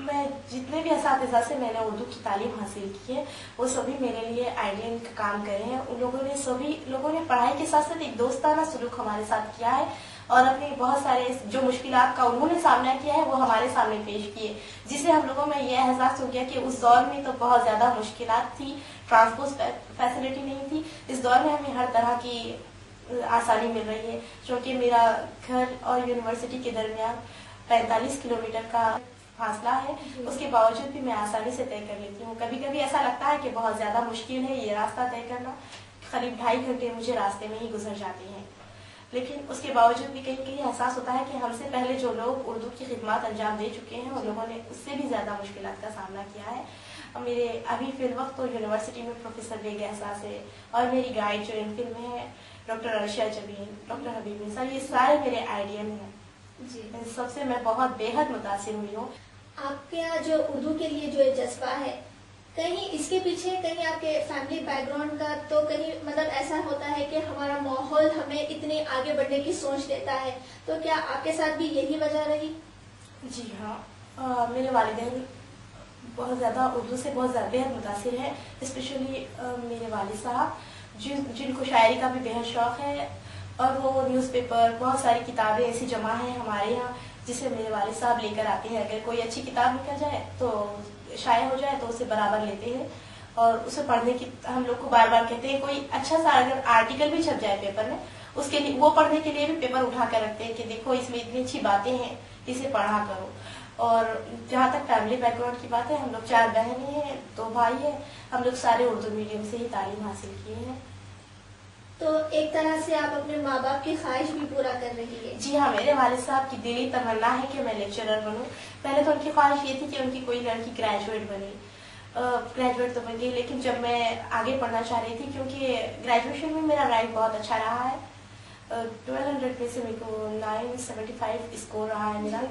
میں جتنے بھی اساتذہ سے میں نے اردو کی تعلیم حاصل کی ہے وہ سبھی میرے لیے آئیڈیل کا کام کرے ہیں. ان سبھی لوگوں نے پڑھائی کے ساتھ ساتھ ایک دوستانہ سلوک ہمارے ساتھ کیا ہے اور اپنے بہت سارے جو مشکلات کا انہوں نے سامنا کیا ہے وہ ہمارے سامنے پیش کیے, جس سے ہم لوگوں میں یہ احساس ہو گیا کہ اس دور میں تو بہت زیادہ مشکلات تھی, ٹرانسپورٹ فیسلٹی نہیں تھی. اس دور میں ہمیں ہر طرح کی آسانی مل رہی ہے, کیونکہ میرا گھر اور یونیورسٹی کے درمیان 45 کلومیٹر کا فاصلہ ہے. اس کے باوجود بھی میں آسانی سے طے کر لیتی ہوں. کبھی کبھی ایسا لگتا ہے کہ بہت زیادہ مشکل ہے یہ راستہ طے کرنا, قریب 2.5 گھنٹے مجھے راستے میں ہی گزر جاتے ہیں, لیکن اس کے باوجود بھی کہیں کہیں احساس ہوتا ہے کہ ہم سے پہلے جو لوگ اردو کی خدمات انجام دے چکے ہیں ان لوگوں نے اس سے بھی زیادہ مشکلات کا سامنا کیا ہے. میرے ابھی فی الوقت تو یونیورسٹی میں پروفیسر بیگ احساس ہے اور میری گائیڈ جو ان فل میں ہے ڈاکٹر عرشیہ جبین, ڈاکٹر حبیب نثار, یہ سارے میرے آئیڈیل ہیں. جی, سب سے میں بہت بے حد متاثر ہوئی ہوں. آپ کے یہاں جو اردو کے لیے جو جذبہ ہے, کہیں اس کے پیچھے کہیں آپ کے فیملی بیک گراؤنڈ کا تو کہیں مطلب ایسا ہوتا ہے کہ ہمارا ماحول ہمیں اتنے آگے بڑھنے کی سوچ دیتا ہے, تو کیا آپ کے ساتھ بھی یہی وجہ رہی؟ جی ہاں, میرے والدین بہت زیادہ اردو سے بہت زیادہ بےحد متاثر ہیں, اسپیشلی میرے والد صاحب جن کو شاعری کا بھی بےحد شوق ہے, اور وہ نیوز پیپر بہت ساری کتابیں ایسی جمع ہیں ہمارے یہاں جسے میرے والد صاحب لے کر آتے ہیں. اگر کوئی اچھی کتاب نکل جائے تو شائع ہو جائے تو اسے برابر لیتے ہیں اور اسے پڑھنے کی ہم لوگ کو بار بار کہتے ہیں. کوئی اچھا سا اگر آرٹیکل بھی چھپ جائے پیپر میں اس کے لیے وہ پڑھنے کے لیے بھی پیپر اٹھا کر رکھتے ہیں کہ دیکھو اس میں اتنی اچھی باتیں ہیں, اسے پڑھا کرو. اور جہاں تک فیملی بیک گراؤنڈ کی بات ہے, ہم لوگ 4 بہنیں ہیں, 2 بھائی ہیں. ہم لوگ سارے اردو میڈیم سے ہی تعلیم حاصل کیے ہیں. تو ایک طرح سے آپ اپنے ماں باپ کی خواہش بھی پورا کر رہی ہے. جی ہاں, میرے والد صاحب کی دلی تمنا ہے کہ میں لیکچرر بنوں. پہلے تو ان کی خواہش یہ تھی کہ ان کی کوئی لڑکی گریجویٹ بنے, گریجویٹ تو بن گئی, لیکن جب میں آگے پڑھنا چاہ رہی تھی کیونکہ گریجویشن میں میرا رینک بہت اچھا رہا ہے, 1200 میں سے میرے کو 975 اسکور رہا ہے میرا,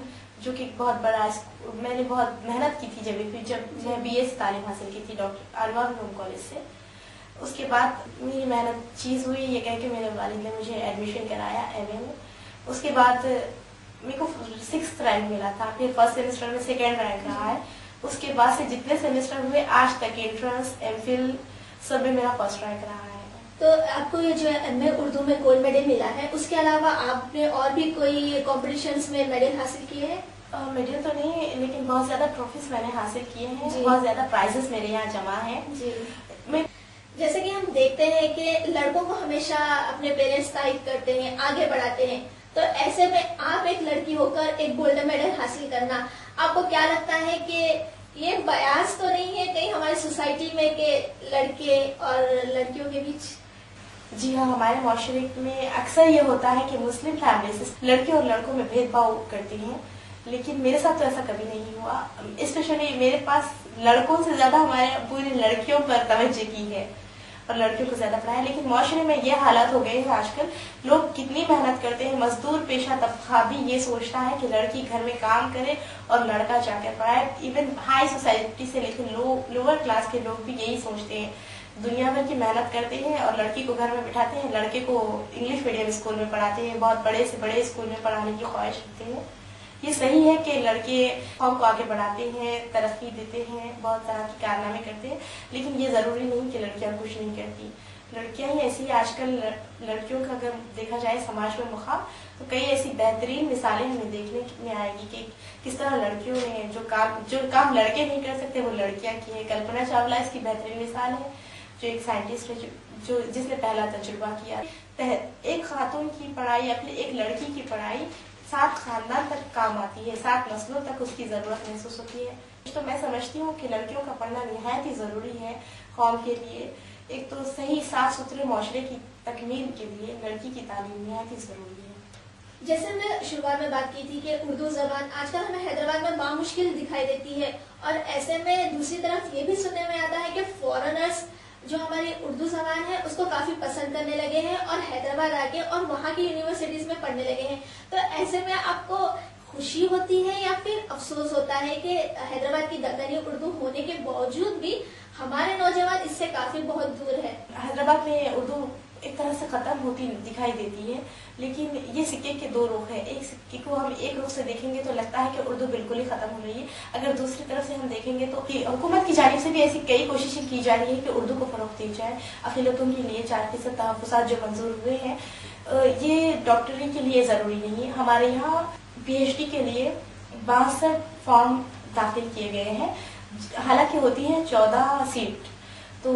جو کہ بہت بڑا. میں نے بہت محنت کی تھی جب میں BA سے تعلیم حاصل کی تھی ڈاکٹر عالمہ علوم کالج سے. اس کے بعد میری محنت چیز ہوئی یہ کہہ کے میرے والد نے مجھے ایڈمیشن کرایا MA میں. اس کے بعد میرے کو 6th رینک ملا تھا, پھر فرسٹ سیمسٹر میں 2nd رینک رہا ہے. اس کے بعد سے جتنے سیمسٹر ہوئے آج تک انٹرنس MPhil سب میں میرا فرسٹ رینک رہا ہے. تو آپ کو یہ جو MA اردو میں گولڈ میڈل ملا ہے, اس کے علاوہ آپ نے اور بھی کوئی کمپٹیشنز میں میڈل حاصل کیے ہیں؟ میڈل تو نہیں, لیکن بہت زیادہ ٹرافیز میں نے حاصل کیے ہیں. جی. بہت زیادہ پرائزز میرے یہاں جمع ہیں. جی, جیسے کہ ہم دیکھتے ہیں کہ لڑکوں کو ہمیشہ اپنے پیرنٹس تائید کرتے ہیں, آگے بڑھاتے ہیں, تو ایسے میں آپ ایک لڑکی ہو کر ایک گولڈن میڈل حاصل کرنا, آپ کو کیا لگتا ہے کہ یہ بیاس تو نہیں ہے کہیں ہماری سوسائٹی میں کہ لڑکے اور لڑکیوں کے بیچ؟ جی ہاں, ہمارے معاشرے میں اکثر یہ ہوتا ہے کہ مسلم فیملیز لڑکے اور لڑکوں میں بھید بھاؤ کرتی ہیں, لیکن میرے ساتھ تو ایسا کبھی نہیں ہوا. اسپیشلی میرے پاس لڑکوں سے زیادہ ہمارے ابو نے لڑکیوں پر توجہ کی ہے اور لڑکیوں کو زیادہ پڑھایا. لیکن معاشرے میں یہ حالات ہو گئے ہیں آج کل, لوگ کتنی محنت کرتے ہیں, مزدور پیشہ طبقہ بھی یہ سوچتا ہے کہ لڑکی گھر میں کام کرے اور لڑکا جا کر پڑھائے. ایون ہائی سوسائٹی سے لے کر لوور کلاس کے لوگ بھی یہی سوچتے ہیں. دنیا بھر کی محنت کرتے ہیں اور لڑکی کو گھر میں بٹھاتے ہیں, لڑکے کو انگلش میڈیم اسکول میں پڑھاتے ہیں, بہت بڑے سے بڑے اسکول میں پڑھانے کی خواہش رکھتے ہیں. یہ صحیح ہے کہ لڑکے قوم کو آگے بڑھاتے ہیں, ترقی دیتے ہیں, بہت طرح کے کارنامے کرتے ہیں, لیکن یہ ضروری نہیں کہ لڑکیاں کچھ نہیں کرتی. لڑکیاں ہی ایسی آج کل لڑکیوں کا اگر دیکھا جائے سماج میں مقام, تو کئی ایسی بہترین مثالیں ہمیں دیکھنے میں آئے گی کہ کس طرح لڑکیوں نے جو کام لڑکے نہیں کر سکتے وہ لڑکیاں کی ہیں. کلپنا چاولہ اس کی بہترین مثال ہے, جو ایک سائنٹسٹ ہے جس نے پہلا تجربہ کیا. ایک خاتون کی پڑھائی, اپنی ایک لڑکی کی پڑھائی 7 خاندان تک کام آتی ہے, 7 نسلوں تک اس کی ضرورت محسوس ہوتی ہے. تو میں سمجھتی ہوں کہ لڑکیوں کا پڑھنا نہایت ہی ضروری ہے قوم کے لیے. ایک تو صحیح صاف ستھرے معاشرے کی تکمیل کے لیے لڑکی کی تعلیم نہایت ہی ضروری ہے. جیسے میں شروعات میں بات کی تھی کہ اردو زبان آج کل ہمیں حیدرآباد میں بامشکل دکھائی دیتی ہے, اور ایسے میں دوسری طرف یہ بھی سننے میں آتا ہے کہ فورنرز جو ہماری اردو زبان ہے اس کو کافی پسند کرنے لگے ہیں اور حیدرآباد آ کے اور وہاں کی یونیورسٹیز میں پڑھنے لگے ہیں. تو ایسے میں آپ کو خوشی ہوتی ہے یا پھر افسوس ہوتا ہے کہ حیدرآباد کی دکنی اردو ہونے کے باوجود بھی ہمارے نوجوان اس سے کافی بہت دور ہے؟ حیدرآباد میں اردو ایک طرح سے ختم ہوتی دکھائی دیتی ہے. لیکن یہ سکے کے دو رخ ہیں. ایک سکے کو ہم ایک رخ سے دیکھیں گے تو لگتا ہے کہ اردو بالکل ہی ختم ہو رہی ہے. اگر دوسری طرف سے ہم دیکھیں گے تو حکومت کی جانب سے بھی ایسی کئی کوششیں کی جا رہی ہے کہ اردو کو فروغ دی جائے. اقلیتوں کے لیے 4% تحفظات جو منظور ہوئے ہیں یہ ڈاکٹری کے لیے ضروری نہیں ہے. ہمارے یہاں PhD کے لیے 62 فارم داخل کیے گئے ہیں. حالانکہ ہوتی ہیں 14 سیٹ. تو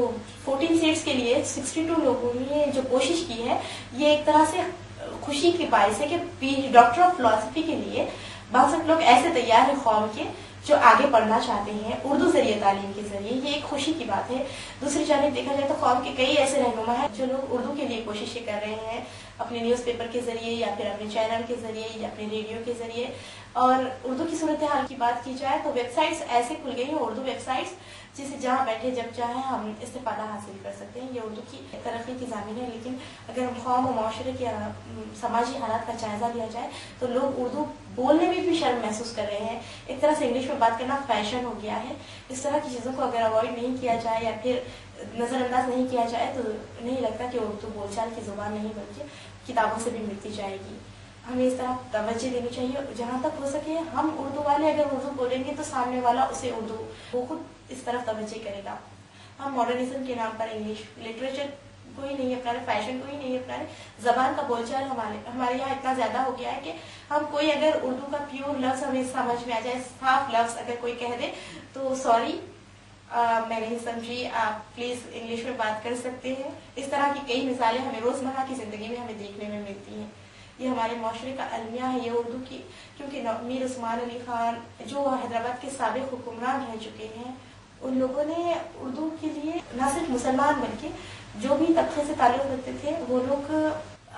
14 سیٹس کے لیے 62 لوگوں نے جو کوشش کی ہے یہ ایک طرح سے خوشی کی باعث ہے کہ ڈاکٹر آف فلاسفی کے لیے 62 لوگ ایسے تیار ہیں قوم کے جو آگے پڑھنا چاہتے ہیں اردو ذریعے تعلیم کے ذریعے. یہ ایک خوشی کی بات ہے. دوسری جانب دیکھا جائے تو قوم کے کئی ایسے رہنما ہیں جو لوگ اردو کے لیے کوششیں کر رہے ہیں اپنے نیوز پیپر کے ذریعے یا پھر اپنے چینل کے ذریعے یا اپنے ریڈیو کے ذریعے. اور اردو کی صورتحال کی بات کی جائے تو ویب سائٹس ایسے کھل گئی ہیں اردو ویب سائٹس جسے جہاں بیٹھے جب چاہیں ہم استفادہ حاصل کر سکتے ہیں. یہ اردو کی ترقی کی ضامن ہے. لیکن اگر قوم و معاشرے کے سماجی حالات کا جائزہ لیا جائے تو لوگ اردو بولنے میں بھی شرم محسوس کر رہے ہیں. ایک طرح سے انگلش میں بات کرنا فیشن ہو گیا ہے. اس طرح کی چیزوں کو اگر اوائڈ نہیں کیا جائے یا پھر نظر انداز نہیں کیا جائے تو نہیں لگتا کہ اردو بول چال کی زبان نہیں بلکہ کتابوں سے بھی ملتی جائے گی. ہمیں اس طرح توجہ دینی چاہیے. جہاں تک ہو سکے ہم اردو والے اگر اردو بولیں گے تو سامنے والا اسے اردو وہ خود اس طرف توجہ کرے گا. ہم ماڈرنزم کے نام پر انگلش لٹریچر کو ہی نہیں اپنا رہے, فیشن کو ہی نہیں اپنا رہے. زبان کا بول چال ہمارے یہاں اتنا زیادہ ہو گیا ہے کہ ہم کوئی اگر اردو کا پیور لفظ ہمیں سمجھ میں آ جائے, صاف لفظ اگر کوئی کہہ دے تو سوری میں نہیں سمجھی, آپ پلیز انگلش میں بات کر سکتے ہیں. اس طرح کی کئی مثالیں ہمیں روزمرہ کی زندگی میں ہمیں دیکھنے میں ملتی ہیں. یہ ہمارے معاشرے کا المیہ ہے یہ اردو کی, کیونکہ میر عثمان علی خان جو حیدرآباد کے سابق حکمران رہ چکے ہیں ان لوگوں نے اردو کے لیے نہ صرف مسلمان بلکہ جو بھی طبقے سے تعلق رکھتے تھے وہ لوگ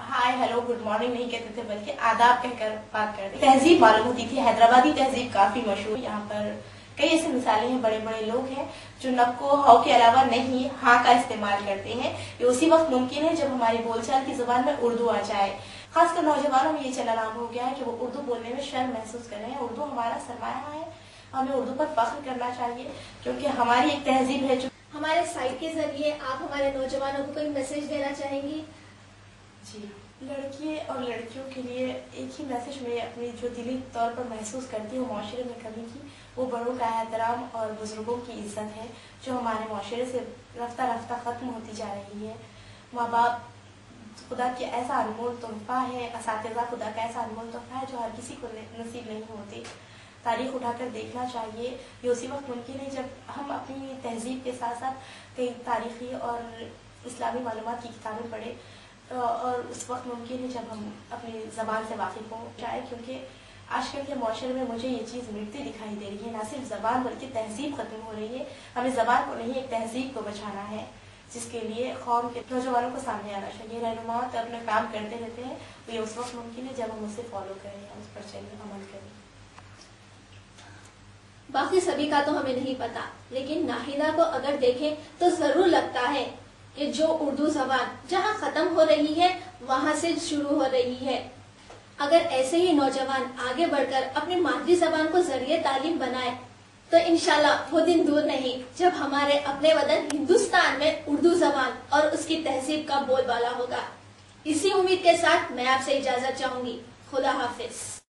ہائی ہیلو گڈ مارننگ نہیں کہتے تھے بلکہ آداب کہہ کر بات کرتے. تہذیب معلوم ہوتی تھی. حیدرآبادی تہذیب کافی مشہور. یہاں پر کئی ایسی مثالیں ہیں, بڑے بڑے لوگ ہیں جو نب کو ہاؤ کے علاوہ نہیں ہاں کا استعمال کرتے ہیں. یہ اسی وقت ممکن ہے جب ہماری بول چال کی زبان میں اردو آ جائے. خاص کر نوجوانوں میں یہ چلن عام ہو گیا ہے کہ وہ اردو بولنے میں شرم محسوس کر رہے ہیں. اردو ہمارا سرمایہ ہے, ہمیں اردو پر فخر کرنا چاہیے کیونکہ ہماری ایک تہذیب ہے. جو ہمارے سائٹ کے ذریعے آپ ہمارے نوجوانوں کو کوئی میسج دینا چاہیں گی؟ جی, لڑکیے اور لڑکیوں کے لیے ایک ہی میسج میں اپنی جو دلی طور پر محسوس کرتی ہوں معاشرے میں کمی کی, وہ بڑوں کا احترام اور بزرگوں کی عزت ہے جو ہمارے معاشرے سے رفتہ رفتہ ختم ہوتی جا رہی ہے. ماں باپ خدا کی ایسا انمول تحفہ ہے, اساتذہ خدا کا ایسا انمول تحفہ ہے جو ہر کسی کو نصیب نہیں ہوتی. تاریخ اٹھا کر دیکھنا چاہیے. یہ اسی وقت ممکن ہے جب ہم اپنی تہذیب کے ساتھ ساتھ کئی تاریخی اور اسلامی معلومات کی کتابیں پڑھیں, اور اس وقت ممکن ہے جب ہم اپنی زبان سے واقف ہو جائے. کیونکہ آج کل کے معاشرے میں مجھے یہ چیز ملتی دکھائی دے رہی ہے. نہ صرف زبان بلکہ تہذیب ختم ہو رہی ہے. ہمیں زبان کو نہیں ایک تہذیب کو بچانا ہے جس کے لیے قوم کے نوجوانوں کو سامنے آنا چاہیے. رہنما تو اپنے کام کرتے رہتے ہیں, وہ یہ اس وقت ممکن ہے جب ہم اسے فالو کریں, ہم اس پر چلیں, عمل کریں. باقی سبھی کا تو ہمیں نہیں پتا, لیکن ناہیدہ کو اگر دیکھیں تو ضرور لگتا ہے کہ جو اردو زبان جہاں ختم ہو رہی ہے وہاں سے شروع ہو رہی ہے. اگر ایسے ہی نوجوان آگے بڑھ کر اپنی مادری زبان کو ذریعہ تعلیم بنائے تو انشاءاللہ وہ دن دور نہیں جب ہمارے اپنے وطن ہندوستان میں اردو زبان اور اس کی تہذیب کا بول بالا ہوگا. اسی امید کے ساتھ میں آپ سے اجازت چاہوں گی. خدا حافظ.